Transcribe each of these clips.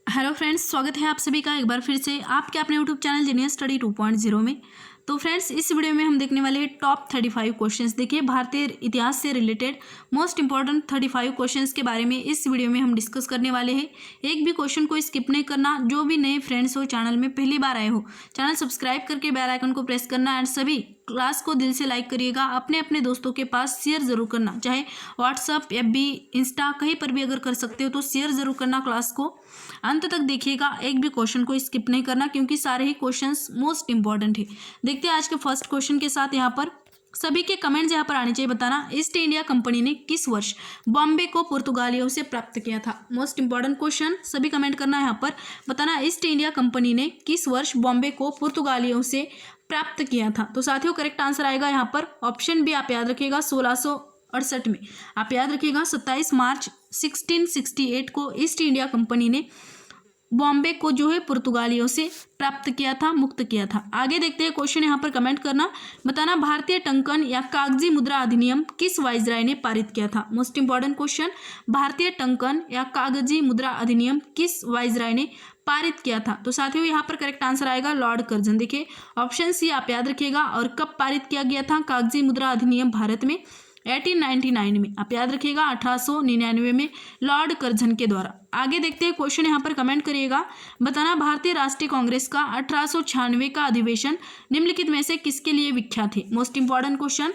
Hello friends, स्वागत है आप सभी का एक बार फिर से आपके अपने यूट्यूब चैनल जीनियस स्टडी 2.0 में। तो फ्रेंड्स, इस वीडियो में हम देखने वाले हैं टॉप 35 क्वेश्चंस। देखिए, भारतीय इतिहास से रिलेटेड मोस्ट इंपॉर्टेंट 35 क्वेश्चंस के बारे में इस वीडियो में हम डिस्कस करने वाले हैं। एक भी क्वेश्चन को स्किप नहीं करना। जो भी नए फ्रेंड्स हो, चैनल में पहली बार आए हो, चैनल सब्सक्राइब करके बेल आइकन को प्रेस करना एंड सभी क्लास को दिल से लाइक करिएगा। अपने अपने दोस्तों के पास शेयर जरूर करना, चाहे व्हाट्सअप, एफबी, इंस्टा कहीं पर भी अगर कर सकते हो तो शेयर जरूर करना। क्लास को अंत तक देखिएगा, एक भी क्वेश्चन को स्किप नहीं करना क्योंकि सारे ही क्वेश्चंस मोस्ट इंपॉर्टेंट है। देखते हैं आज के फर्स्ट क्वेश्चन के साथ। यहाँ पर सभी के कमेंट्स यहाँ पर आने चाहिए। बताना, ईस्ट इंडिया कंपनी ने किस वर्ष बॉम्बे को पुर्तगालियों से प्राप्त किया था। मोस्ट इंपॉर्टेंट क्वेश्चन, सभी कमेंट करना है यहाँ पर। बताना, ईस्ट इंडिया कंपनी ने किस वर्ष बॉम्बे को पुर्तगालियों से प्राप्त किया था। तो साथियों, करेक्ट आंसर आएगा यहाँ पर ऑप्शन बी। आप याद रखिएगा 1668 में। आप याद रखिएगा 27 मार्च 1668 को ईस्ट इंडिया कंपनी ने बॉम्बे को जो है पुर्तगालियों से प्राप्त किया था, मुक्त किया था। आगे देखते हैं क्वेश्चन, यहाँ पर कमेंट करना। बताना, भारतीय टंकन या कागजी मुद्रा अधिनियम किस वाइसराय ने पारित किया था। मोस्ट इंपॉर्टेंट क्वेश्चन, भारतीय टंकन या कागजी मुद्रा अधिनियम किस वाइसराय ने पारित किया था। तो साथियों, यहाँ पर करेक्ट आंसर आएगा लॉर्ड कर्जन। देखिए, ऑप्शन सी आप याद रखिएगा। और कब पारित किया गया था कागजी मुद्रा अधिनियम भारत में? 1899 में। आप याद रखिएगा 1899 में लॉर्ड कर्जन के द्वारा। आगे देखते हैं क्वेश्चन, यहाँ पर कमेंट करिएगा। बताना, भारतीय राष्ट्रीय कांग्रेस का 1896 का अधिवेशन निम्नलिखित में से किसके लिए विख्यात है। मोस्ट इंपॉर्टेंट क्वेश्चन,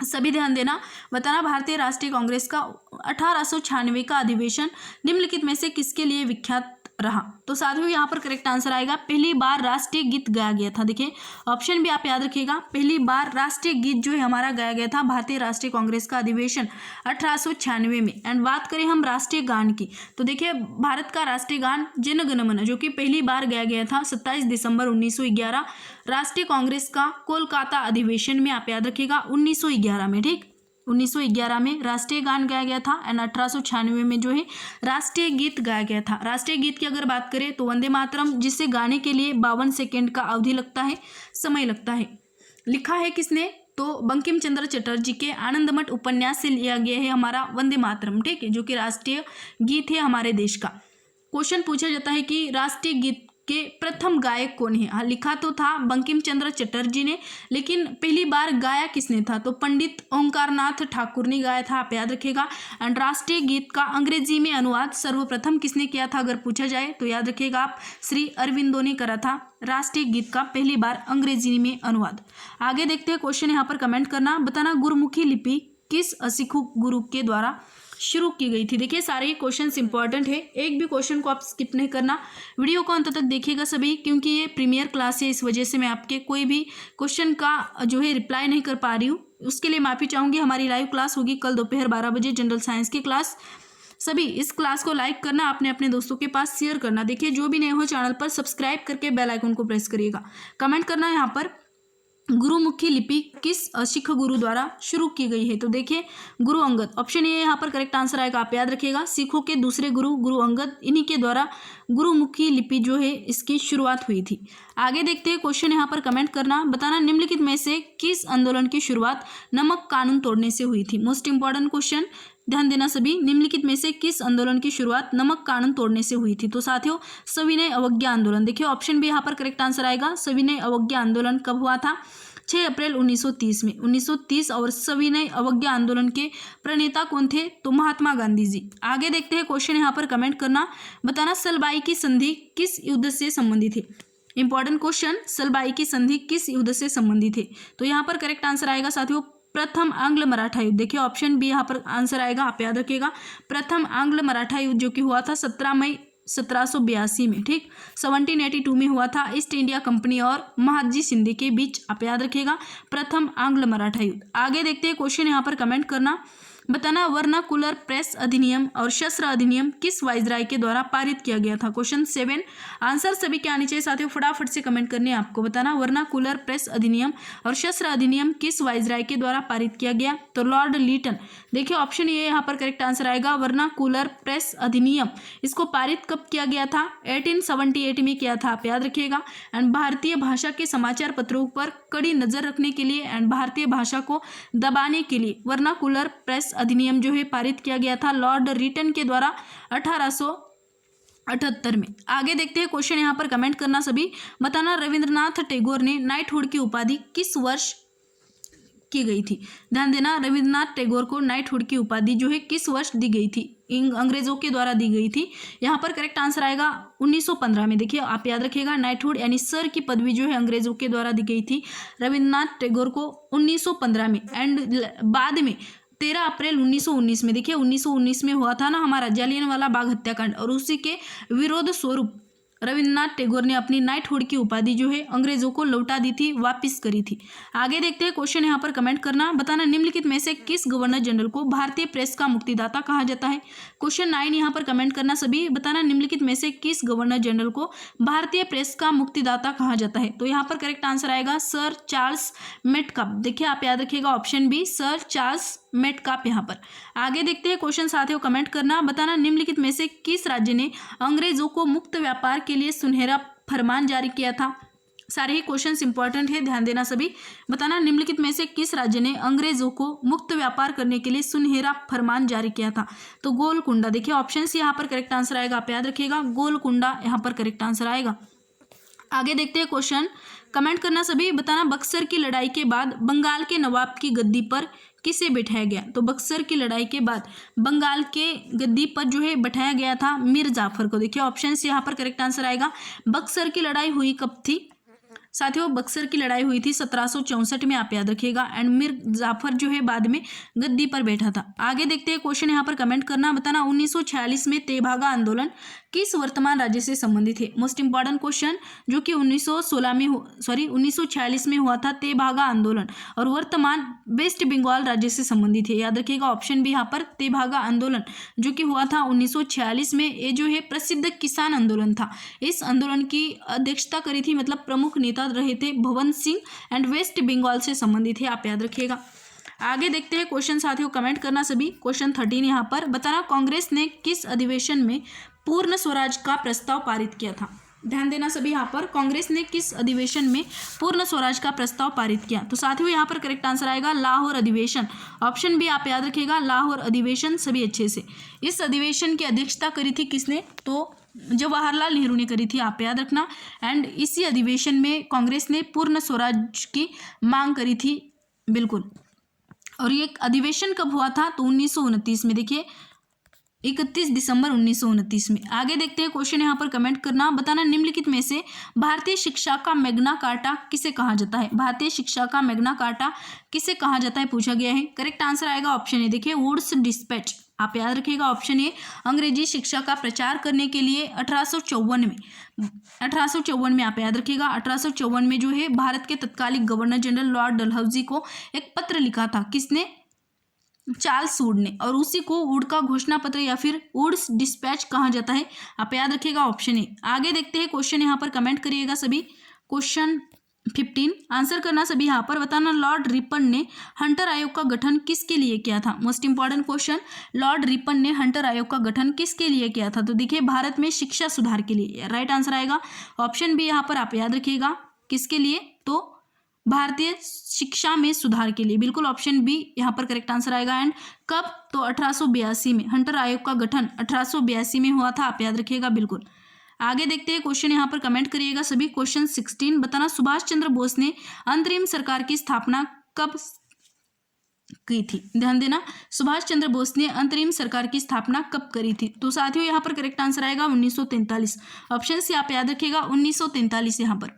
सभी ध्यान देना। बताना, भारतीय राष्ट्रीय कांग्रेस का 1896 का अधिवेशन निम्नलिखित में से किसके लिए विख्यात रहा। तो साथियों, यहाँ पर करेक्ट आंसर आएगा पहली बार राष्ट्रीय गीत गाया गया था। देखिए, ऑप्शन भी आप याद रखिएगा। पहली बार राष्ट्रीय गीत जो है हमारा गाया गया था भारतीय राष्ट्रीय कांग्रेस का अधिवेशन 1896 में। एंड बात करें हम राष्ट्रीय गान की, तो देखिए, भारत का राष्ट्रीय गान जन गण मन जो कि पहली बार गाया गया था 27 दिसंबर 1911 राष्ट्रीय कांग्रेस का कोलकाता अधिवेशन में। आप याद रखिएगा 1911 में। ठीक, 1911 में राष्ट्रीय गान गाया गया था एंड 1896 में जो है राष्ट्रीय गीत गाया गया था। राष्ट्रीय गीत की अगर बात करें तो वंदे मातरम, जिसे गाने के लिए 52 सेकेंड का अवधि लगता है, समय लगता है। लिखा है किसने? तो बंकिम चंद्र चटर्जी के आनंदमठ उपन्यास से लिया गया है हमारा वंदे मातरम। ठीक है, जो कि राष्ट्रीय गीत है हमारे देश का। क्वेश्चन पूछा जाता है कि राष्ट्रीय गीत के प्रथम गायक कौन है। हाँ, लिखा तो था बंकिम चंद्र चटर्जी ने, लेकिन पहली बार गाया किसने था? तो पंडित ओंकारनाथ ठाकुर ने गाया था। आप याद रखिएगा। एंड राष्ट्रीय गीत का अंग्रेजी में अनुवाद सर्वप्रथम किसने किया था अगर पूछा जाए तो याद रखिएगा आप, श्री अरविंदो ने करा था राष्ट्रीय गीत का पहली बार अंग्रेजी में अनुवाद। आगे देखते हैं क्वेश्चन, यहाँ पर कमेंट करना। बताना, गुरुमुखी लिपि किस असिखु गुरु के द्वारा शुरू की गई थी। देखिए, सारे ही क्वेश्चंस इंपॉर्टेंट है, एक भी क्वेश्चन को आप स्किप नहीं करना। वीडियो को अंत तक देखिएगा सभी, क्योंकि ये प्रीमियर क्लास है, इस वजह से मैं आपके कोई भी क्वेश्चन का जो है रिप्लाई नहीं कर पा रही हूँ। उसके लिए माफ़ी चाहूँगी। हमारी लाइव क्लास होगी कल दोपहर 12 बजे, जनरल साइंस की क्लास। सभी इस क्लास को लाइक करना, अपने अपने दोस्तों के पास शेयर करना। देखिए, जो भी नए हो चैनल पर सब्सक्राइब करके बेल आइकन को प्रेस करिएगा। कमेंट करना यहाँ पर, गुरुमुखी लिपि किस सिख गुरु द्वारा शुरू की गई है। तो देखिए, गुरु अंगद, ऑप्शन ए यहाँ पर करेक्ट आंसर आएगा। आप याद रखिएगा, सिखों के दूसरे गुरु गुरु अंगद, इन्हीं के द्वारा गुरुमुखी लिपि जो है इसकी शुरुआत हुई थी। आगे देखते हैं क्वेश्चन, यहाँ पर कमेंट करना। बताना, निम्नलिखित में से किस आंदोलन की शुरुआत नमक कानून तोड़ने से हुई थी। मोस्ट इंपॉर्टेंट क्वेश्चन, ध्यान देना सभी। निम्नलिखित में से किस आंदोलन की शुरुआत नमक कानून तोड़ने से हुई थी। तो साथियों, सविनय अवज्ञा आंदोलन। देखिए, ऑप्शन बी यहाँ पर करेक्ट आंसर आएगा। सविनय अवज्ञा आंदोलन कब हुआ था? 6 अप्रैल 1930 में। 1930। और सविनय अवज्ञा आंदोलन के प्रणेता कौन थे? तो महात्मा गांधी जी। आगे देखते हैं क्वेश्चन, यहाँ पर कमेंट करना। बताना, सलबाई की संधि किस युद्ध से संबंधित है। इंपॉर्टेंट क्वेश्चन, सलबाई की संधि किस युद्ध से संबंधित है। तो यहाँ पर करेक्ट आंसर आएगा साथियों, प्रथम आंग्ल मराठा युद्ध। देखिए, ऑप्शन बी यहाँ पर आंसर आएगा। आप याद रखिएगा, प्रथम आंग्ल मराठा युद्ध जो कि हुआ था 17 मई 1782 में। ठीक, 1782 में हुआ था ईस्ट इंडिया कंपनी और महादजी शिंदे के बीच। आप याद रखिएगा, प्रथम आंग्ल मराठा युद्ध। आगे देखते हैं क्वेश्चन, यहाँ पर कमेंट करना। बताना, वर्नाकुलर प्रेस अधिनियम और शस्त्र अधिनियम किस वाइसराय के द्वारा पारित किया गया था। क्वेश्चन 7। आंसर सभी के आने चाहिए साथियों, फटाफट से कमेंट करने हैं आपको। बताना, वर्नाकुलर प्रेस अधिनियम और शस्त्र अधिनियम किस वाइसराय के द्वारा पारित किया गया। तो लॉर्ड लीटन। देखिए, ऑप्शन ए यहाँ पर करेक्ट आंसर आएगा, वर्नाकुलर प्रेस अधिनियम। इसको पारित कब किया गया था? 1878 में किया था। आप याद रखिएगा। एंड भारतीय भाषा के समाचार पत्रों पर कड़ी नजर रखने के लिए एंड भारतीय भाषा को दबाने के लिए वर्नाकुलर प्रेस अधिनियम जो है पारित किया गया था लॉर्ड रीटन के द्वारा 1800 78 में। आगे देखते हैं क्वेश्चन, यहाँ पर कमेंट करना सभी। बताना रविंद्रनाथ टैगोर ने नाइटहुड की उपाधि किस वर्ष की गई थी। ध्यान देना, रविंद्रनाथ टैगोर को नाइटहुड की उपाधि जो है किस वर्ष दी गई थी, अंग्रेजों के द्वारा दी गई थी। यहाँ पर करेक्ट आंसर आएगा 1915 में। देखिए आप याद रखिएगा, नाइटहुड यानी सर की पदवी जो है अंग्रेजों के द्वारा दी गई थी रविंद्रनाथ टैगोर को 1915 में। एंड बाद में 13 अप्रैल 1919 में, देखिए 1919 में हुआ था ना हमारा जालियनवाला बाग हत्याकांड, और उसी के विरोध स्वरूप रविंद्रनाथ टैगोर ने अपनी नाइटहुड की उपाधि जो है अंग्रेजों को लौटा दी थी, वापस करी थी। आगे देखते हैं क्वेश्चन, यहाँ पर कमेंट करना। बताना निम्नलिखित में से किस गवर्नर जनरल को भारतीय प्रेस का मुक्तिदाता कहा जाता है। क्वेश्चन 9 यहाँ पर कमेंट करना सभी। बताना निम्नलिखित में से किस गवर्नर जनरल को भारतीय प्रेस का मुक्तिदाता कहा जाता है। तो यहाँ पर करेक्ट आंसर आएगा सर चार्ल्स मेटकाप। देखिए आप याद रखिएगा option B, sir Charles Metcalf यहाँ पर। आगे देखते हैं क्वेश्चन साथियों, कमेंट करना। बताना निम्नलिखित में से किस राज्य ने अंग्रेजों को मुक्त व्यापार के लिए सुनहरा फरमान जारी किया था। सारे ही क्वेश्चंस इंपॉर्टेंट है, ध्यान देना सभी। बताना निम्नलिखित में से किस राज्य ने अंग्रेजों को मुक्त व्यापार करने के लिए सुनहरा फरमान जारी किया था। तो गोलकुंडा। देखिए ऑप्शन सी यहाँ पर करेक्ट आंसर आएगा, आप याद रखिएगा गोलकुंडा यहाँ पर करेक्ट आंसर आएगा। आगे देखते हैं क्वेश्चन, कमेंट करना सभी। बताना बक्सर की लड़ाई के बाद बंगाल के नवाब की गद्दी पर किसे बिठाया गया। तो बक्सर की लड़ाई के बाद बंगाल के गद्दी पर जो है बैठाया गया था मीर जाफर को। देखिए ऑप्शन से यहाँ पर करेक्ट आंसर आएगा। बक्सर की लड़ाई हुई कब थी साथियों, बक्सर की लड़ाई हुई थी 1764 में, आप याद रखिएगा। एंड मीर जाफर जो है बाद में गद्दी पर बैठा था। आगे देखते हैं क्वेश्चन, यहाँ पर कमेंट करना। बताना 1946 में तेभागा आंदोलन किस वर्तमान राज्य से संबंधित है। मोस्ट इंपॉर्टेंट क्वेश्चन, जो कि 1946 में हुआ था तेभागा आंदोलन, और वर्तमान वेस्ट बंगाल राज्य से संबंधित है। याद रखिएगा ऑप्शन बी यहाँ पर तेभागा आंदोलन जो कि हुआ था 1946 में। ये जो है प्रसिद्ध किसान आंदोलन था। इस आंदोलन की अध्यक्षता करी थी, मतलब प्रमुख नेता रहे थे भवन सिंह, एंड वेस्ट बंगाल से संबंधित है, आप याद रखिएगा। आगे देखते हैं क्वेश्चन साथियों, कमेंट करना सभी। क्वेश्चन 13 यहाँ पर। बताना कांग्रेस ने किस अधिवेशन में पूर्ण स्वराज का प्रस्ताव पारित किया था। ध्यान देना सभी, यहाँ पर कांग्रेस ने किस अधिवेशन में पूर्ण स्वराज का प्रस्ताव पारित किया। तो साथियों यहाँ पर करेक्ट आंसर आएगा लाहौर अधिवेशन। ऑप्शन बी आप याद रखिएगा, लाहौर अधिवेशन सभी अच्छे से। इस अधिवेशन की अध्यक्षता करी थी किसने, तो जवाहरलाल नेहरू ने करी थी, आप याद रखना। एंड इसी अधिवेशन में कांग्रेस ने पूर्ण स्वराज की मांग करी थी, बिल्कुल। और ये अधिवेशन कब हुआ था, तो 1929 में। देखिए 31 दिसंबर 1929 में। आगे देखते हैं क्वेश्चन, यहाँ पर कमेंट करना। बताना निम्नलिखित में से भारतीय शिक्षा का मैग्ना कार्टा किसे कहा जाता है। भारतीय शिक्षा का मैग्ना कार्टा किसे कहा जाता है पूछा गया है। करेक्ट आंसर आएगा ऑप्शन ए, देखिए वुड्स डिस्पैच, आप याद रखिएगा ऑप्शन ए। अंग्रेजी शिक्षा का प्रचार करने के लिए 1854 में आप याद रखिएगा 1854 में जो है भारत के तत्कालीन गवर्नर जनरल लॉर्ड डलहौजी को एक पत्र लिखा था, किसने, चार्ल्स वुड ने, और उसी को वुड का घोषणा पत्र या फिर वुड्स डिस्पैच कहा जाता है, आप याद रखिएगा ऑप्शन ए। आगे देखते हैं क्वेश्चन, यहाँ पर कमेंट करिएगा सभी। क्वेश्चन 15 आंसर करना सभी यहाँ पर। बताना लॉर्ड रिपन ने हंटर आयोग का गठन किसके लिए किया था। Most important question, Lord Ripon ने हंटर आयोग का गठन किसके लिए किया था। तो देखिए भारत में शिक्षा सुधार के लिए। राइट आंसर आएगा ऑप्शन बी यहाँ पर, आप याद रखिएगा किसके लिए, तो भारतीय शिक्षा में सुधार के लिए, बिल्कुल ऑप्शन बी यहाँ पर करेक्ट आंसर आएगा। एंड कब, तो 1882 में। हंटर आयोग का गठन 1882 में हुआ था, आप याद रखिएगा बिल्कुल। आगे देखते हैं क्वेश्चन, यहाँ पर कमेंट करिएगा सभी। क्वेश्चन 16 बताना सुभाष चंद्र बोस ने अंतरिम सरकार की स्थापना कब की थी। ध्यान देना, सुभाष चंद्र बोस ने अंतरिम सरकार की स्थापना कब करी थी। तो साथियों यहाँ पर करेक्ट आंसर आएगा 1943। ऑप्शन से आप याद रखिएगा 1943 यहाँ पर।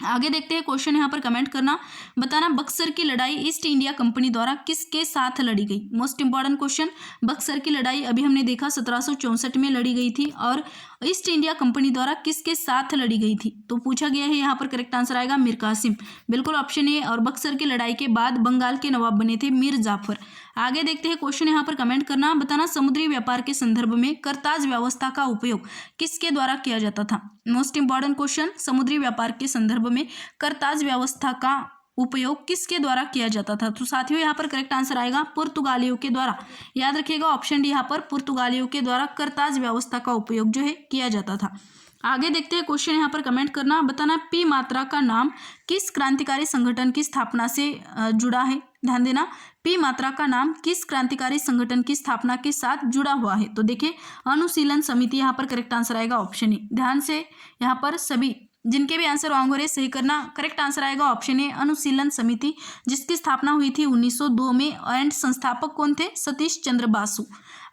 आगे देखते हैं क्वेश्चन, यहाँ पर कमेंट करना। बताना बक्सर की लड़ाई ईस्ट इंडिया कंपनी द्वारा किसके साथ लड़ी गई। मोस्ट इंपॉर्टेंट क्वेश्चन, बक्सर की लड़ाई अभी हमने देखा 1764 में लड़ी गई थी, और ईस्ट इंडिया कंपनी द्वारा किसके साथ लड़ी गई थी, तो पूछा गया है। यहाँ पर करेक्ट आंसर आएगा मीर कासिम, बिल्कुल ऑप्शन ए। और बक्सर की लड़ाई के बाद बंगाल के नवाब बने थे मीर जाफर। आगे देखते हैं क्वेश्चन, यहाँ पर कमेंट करना। बताना समुद्री व्यापार के संदर्भ में करताज व्यवस्था का उपयोग किसके द्वारा किया जाता था। मोस्ट इंपॉर्टेंट क्वेश्चन, समुद्री व्यापार के संदर्भ में करताज व्यवस्था का उपयोग किसके द्वारा किया जाता था। तो साथियों यहाँ पर करेक्ट आंसर आएगा पुर्तगालियों के द्वारा। याद रखिएगा ऑप्शन डी यहाँ पर, पुर्तगालियों के द्वारा करताज व्यवस्था का उपयोग जो है किया जाता था। आगे देखते हैं क्वेश्चन, यहाँ पर कमेंट करना। बताना पी मात्रा का नाम किस क्रांतिकारी संगठन की स्थापना से जुड़ा है। ध्यान देना, पी मात्रा का नाम किस क्रांतिकारी संगठन की स्थापना के साथ जुड़ा हुआ है? तो देखिए अनुशीलन समिति यहाँ पर करेक्ट आंसर आएगा ऑप्शन ए। ध्यान से यहाँ पर सभी जिनके भी आंसर रॉन्ग हो रहे सही करना। करेक्ट आंसर आएगा ऑप्शन ए अनुशीलन समिति, जिसकी स्थापना हुई थी 1902 में एंड संस्थापक कौन थे? सतीश चंद्र बासु।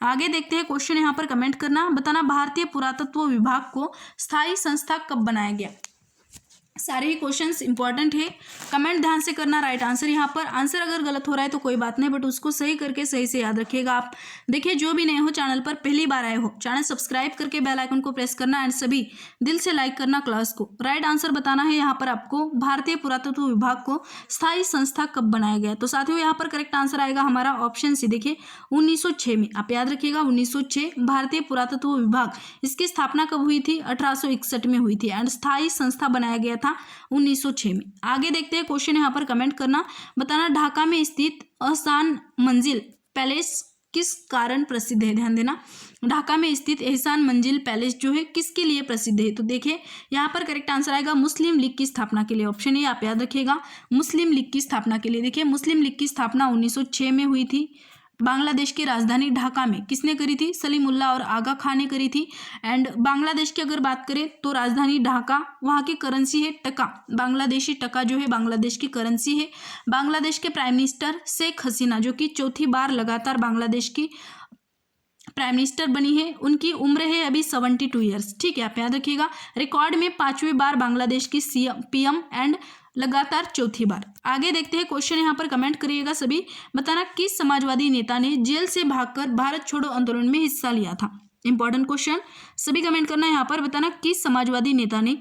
आगे देखते हैं क्वेश्चन यहाँ पर कमेंट करना, बताना भारतीय पुरातत्व विभाग को स्थायी संस्था कब बनाया गया? सारे ही क्वेश्चंस इंपॉर्टेंट है, कमेंट ध्यान से करना राइट आंसर। यहाँ पर आंसर अगर गलत हो रहा है तो कोई बात नहीं, बट उसको सही करके सही से याद रखिएगा आप। देखिए जो भी नए हो चैनल पर, पहली बार आए हो, चैनल सब्सक्राइब करके बेल आइकन को प्रेस करना एंड सभी दिल से लाइक करना क्लास को। राइट आंसर बताना है यहाँ पर आपको, भारतीय पुरातत्व विभाग को स्थायी संस्था कब बनाया गया? तो साथियों यहाँ पर करेक्ट आंसर आएगा हमारा ऑप्शन सी। देखिए 1906 में, आप याद रखिएगा 1906 भारतीय पुरातत्व विभाग, इसकी स्थापना कब हुई थी? 1861 में हुई थी एंड स्थायी संस्था बनाया गया था 1906 में। आगे देखते हैं क्वेश्चन यहाँ पर कमेंट करना, बताना ढाका में स्थित एहसान मंजिल पैलेस किस कारण प्रसिद्ध है? ध्यान देना, ढाका में स्थित एहसान मंजिल पैलेस जो है किसके लिए प्रसिद्ध है? तो देखिए यहाँ पर करेक्ट आंसर आएगा मुस्लिम लीग की स्थापना के लिए। ऑप्शन ए आप याद रखिएगा, मुस्लिम लीग की स्थापना के लिए। देखिए मुस्लिम लीग की स्थापना 1906 में हुई थी। बांग्लादेश की राजधानी ढाका में किसने करी थी? सलीमुल्लाह और आगा खान ने करी थी। एंड बांग्लादेश की अगर बात करें तो राजधानी ढाका, वहाँ की करेंसी है टका, बांग्लादेशी टका जो है बांग्लादेश की करेंसी है। बांग्लादेश के प्राइम मिनिस्टर शेख हसीना, जो कि चौथी बार लगातार बांग्लादेश की प्राइम मिनिस्टर बनी है, उनकी उम्र है अभी 72 ईयर्स। ठीक है, आप याद रखिएगा। रिकॉर्ड में 5वीं बार बांग्लादेश की पीएम एंड लगातार चौथी बार। आगे देखते हैं क्वेश्चन यहाँ पर कमेंट करिएगा सभी, बताना किस समाजवादी नेता ने जेल से भागकर भारत छोड़ो आंदोलन में हिस्सा लिया था? इंपॉर्टेंट क्वेश्चन, सभी कमेंट करना है यहाँ पर, बताना किस समाजवादी नेता ने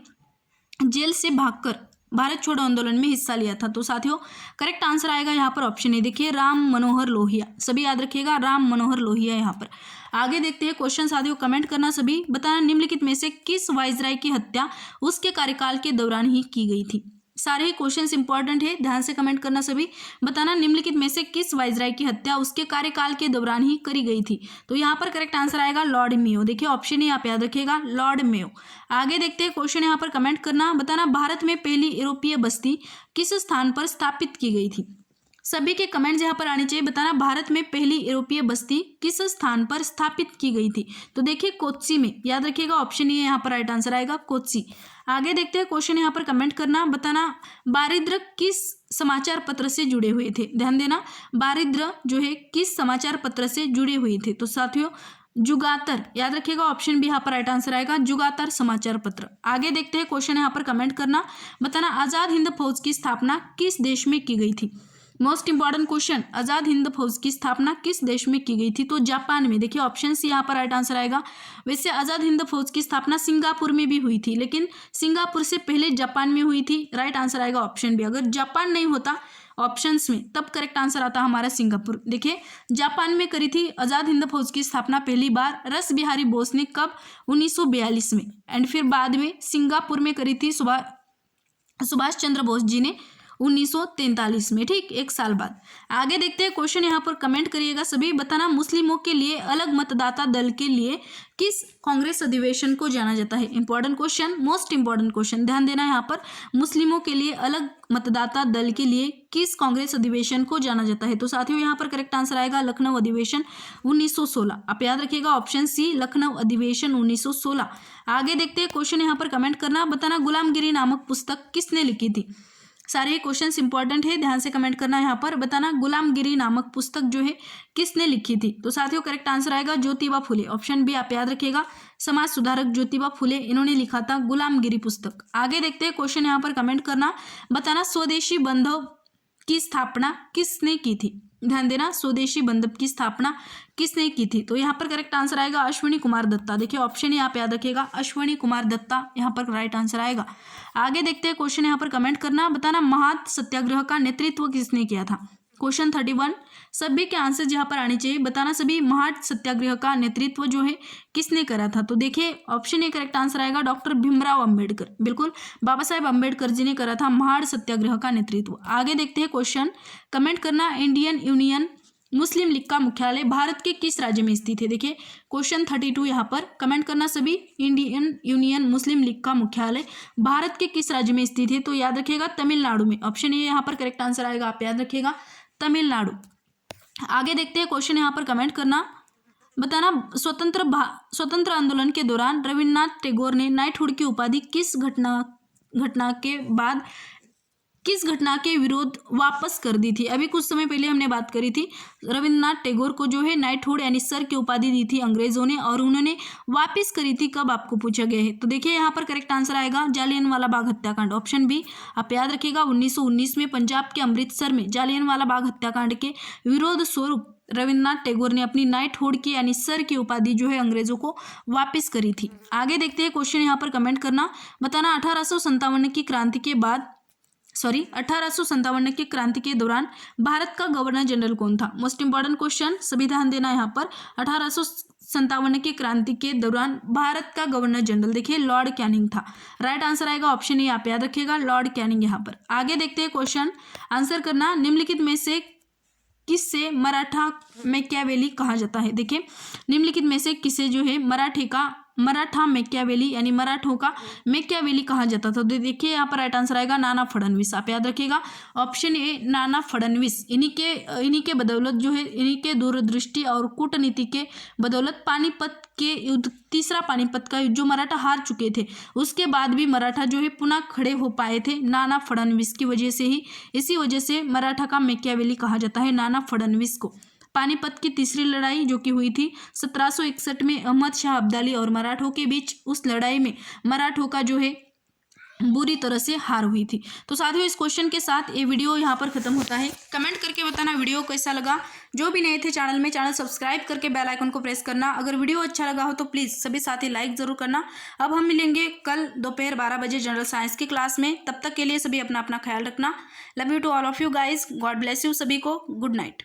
जेल से भागकर भारत छोड़ो आंदोलन में हिस्सा लिया था? तो साथियों करेक्ट आंसर आएगा यहाँ पर ऑप्शन ए। देखिए राम मनोहर लोहिया, सभी याद रखिएगा राम मनोहर लोहिया यहाँ पर। आगे देखते हैं क्वेश्चन साथियों, कमेंट करना सभी, बताना निम्नलिखित में से किस वाइसराय की हत्या उसके कार्यकाल के दौरान ही की गई थी? सारे ही क्वेश्चंस इंपॉर्टेंट है, ध्यान से कमेंट करना सभी, बताना निम्नलिखित में से किस वाइसराय की हत्या उसके कार्यकाल के दौरान ही करी गई थी? तो यहाँ पर करेक्ट आंसर आएगा लॉर्ड मेयो। देखिए ऑप्शन ए आप याद रखिएगा लॉर्ड मेयो। आगे देखते हैं क्वेश्चन यहाँ पर कमेंट करना, बताना भारत में पहली यूरोपीय बस्ती किस स्थान पर स्थापित की गई थी? सभी के कमेंट्स यहाँ पर आने चाहिए, बताना भारत में पहली यूरोपीय बस्ती किस स्थान पर स्थापित की गई थी? तो देखिए कोच्चि में, याद रखिएगा ऑप्शन ए यहाँ पर राइट आंसर आएगा कोच्चि। आगे देखते हैं क्वेश्चन यहाँ पर कमेंट करना, बताना बारिद्र किस समाचार पत्र से जुड़े हुए थे? ध्यान देना, बारिद्र जो है किस समाचार पत्र से जुड़े हुए थे? तो साथियों जुगातर, याद रखिएगा ऑप्शन बी यहाँ पर राइट आंसर आएगा जुगातर समाचार पत्र। आगे देखते हैं क्वेश्चन यहाँ पर कमेंट करना, बताना आजाद हिंद फौज की स्थापना किस देश में की गई थी? Most important question, Azad Hind फौज की स्थापना किस देश में की गई थी? तो जापान में। देखिए ऑप्शन सी यहाँ पर राइट आंसर आएगा। वैसे आजाद हिंद फौज की स्थापना सिंगापुर में भी हुई थी, लेकिन सिंगापुर से पहले जापान में हुई थी। राइट आंसर आएगा ऑप्शन बी। अगर जापान नहीं होता ऑप्शंस में तब करेक्ट आंसर आता हमारा सिंगापुर। देखिए जापान में करी थी आजाद हिंद फौज की स्थापना पहली बार रस बिहारी बोस ने, कब? 1942 में। एंड फिर बाद में सिंगापुर में करी थी सुभाष चंद्र बोस जी ने 1943 में। ठीक, एक साल बाद। आगे देखते हैं क्वेश्चन यहाँ पर कमेंट करिएगा सभी, बताना मुस्लिमों के लिए अलग मतदाता दल के लिए किस कांग्रेस अधिवेशन को जाना जाता है? Important question, most important question, ध्यान देना यहाँ पर, मुस्लिमों के लिए अलग मतदाता दल के लिए किस कांग्रेस अधिवेशन को जाना जाता है? तो साथियों यहाँ पर करेक्ट आंसर आएगा लखनऊ अधिवेशन 1916। आप याद रखिएगा ऑप्शन सी लखनऊ अधिवेशन 1916। आगे देखते हैं क्वेश्चन यहाँ पर कमेंट करना, बताना गुलामगिरी नामक पुस्तक किसने लिखी थी? सारे क्वेश्चंस इंपॉर्टेंट है, ध्यान से कमेंट करना यहाँ पर, बताना गुलामगिरी नामक पुस्तक जो है किसने लिखी थी? तो साथियों करेक्ट आंसर आएगा ज्योतिबा फुले। ऑप्शन बी आप याद रखिएगा, समाज सुधारक ज्योतिबा फुले, इन्होंने लिखा था गुलामगिरी पुस्तक। आगे देखते हैं क्वेश्चन यहाँ पर कमेंट करना, बताना स्वदेशी बंधव की स्थापना किसने की थी? ध्यान देना, स्वदेशी बंधव की स्थापना किसने की थी? तो यहाँ पर करेक्ट आंसर आएगा अश्विनी कुमार दत्ता। देखिए ऑप्शन यहाँ पे याद रखिएगा अश्विनी कुमार दत्ता यहाँ पर राइट आंसर आएगा। आगे देखते हैं क्वेश्चन यहाँ पर कमेंट करना, बताना महात सत्याग्रह का नेतृत्व किसने किया था? क्वेश्चन 31, सभी के आंसर यहाँ पर आने चाहिए, बताना सभी महाट सत्याग्रह का नेतृत्व जो है किसने करा था? तो देखिए ऑप्शन ए करेक्ट आंसर आएगा डॉक्टर भीमराव अंबेडकर। बिल्कुल बाबा साहेब अंबेडकर जी ने करा था महाट सत्याग्रह का नेतृत्व। आगे देखते हैं क्वेश्चन, कमेंट करना, इंडियन यूनियन मुस्लिम लीग का मुख्यालय भारत के किस राज्य में स्थित है? देखिए क्वेश्चन 32 यहाँ पर कमेंट करना सभी, इंडियन यूनियन मुस्लिम लीग का मुख्यालय भारत के किस राज्य में स्थित है? तो याद रखिएगा तमिलनाडु में। ऑप्शन ए यहाँ पर करेक्ट आंसर आएगा, आप याद रखिएगा तमिलनाडु। आगे देखते हैं क्वेश्चन, यहाँ पर कमेंट करना, बताना स्वतंत्र आंदोलन के दौरान रविन्द्रनाथ टैगोर ने नाइटहुड की उपाधि किस घटना के विरोध वापस कर दी थी। अभी कुछ समय पहले हमने बात करी थी, रविन्द्रनाथ टैगोर को जो है नाइटहुड यानी सर की उपाधि दी थी अंग्रेजों ने, और उन्होंने वापस करी थी कब, आपको पूछा गया है। तो देखिए यहाँ पर करेक्ट आंसर आएगा जालियनवाला बाग हत्याकांड, ऑप्शन बी। आप याद रखिएगा 1919 में पंजाब के अमृतसर में जालियनवाला बाग हत्याकांड के विरोध स्वरूप रविन्द्रनाथ टैगोर ने अपनी नाइटहुड की यानी सर की उपाधि जो है अंग्रेजों को वापस करी थी। आगे देखते हैं क्वेश्चन, यहाँ पर कमेंट करना, बताना 1857 की क्रांति के बाद 1857 की क्रांति के दौरान भारत का गवर्नर जनरल कौन था। मोस्ट इंपॉर्टेंट क्वेश्चन, सभी ध्यान देना यहाँ पर। 1857 की क्रांति के दौरान भारत का गवर्नर जनरल देखिए लॉर्ड कैनिंग था। राइट आंसर आएगा ऑप्शन ए, आप याद रखिएगा लॉर्ड कैनिंग यहाँ पर। आगे देखते हैं क्वेश्चन, आंसर करना, निम्नलिखित में से किससे मराठा मैकियावेली कहा जाता है। देखिए निम्नलिखित में से किसे जो है मराठा मैकियावेली यानी मराठों का मैकियावेली कहा जाता था। तो देखिए यहाँ पर राइट आंसर आएगा नाना फडणवीस, आप याद रखिएगा ऑप्शन ए नाना फडणवीस। इन्हीं के बदौलत जो है, इन्हीं के दूरदृष्टि और कूटनीति के बदौलत पानीपत के युद्ध, तीसरा पानीपत का युद्ध जो मराठा हार चुके थे, उसके बाद भी मराठा जो है पुनः खड़े हो पाए थे नाना फडणवीस की वजह से ही। इसी वजह से मराठा का मैकियावेली कहा जाता है नाना फडणवीस को। पानीपत की तीसरी लड़ाई जो कि हुई थी 1761 में अहमद शाह अब्दाली और मराठों के बीच, उस लड़ाई में मराठों का जो है बुरी तरह से हार हुई थी। तो साथियों इस क्वेश्चन के साथ ये वीडियो यहाँ पर खत्म होता है। कमेंट करके बताना वीडियो कैसा लगा। जो भी नए थे चैनल में, चैनल सब्सक्राइब करके बेल आइकन को प्रेस करना। अगर वीडियो अच्छा लगा हो तो प्लीज़ सभी साथी लाइक ज़रूर करना। अब हम मिलेंगे कल दोपहर 12 बजे जनरल साइंस की क्लास में। तब तक के लिए सभी अपना ख्याल रखना। Love you to all of you guys, God bless you सभी को, गुड नाइट।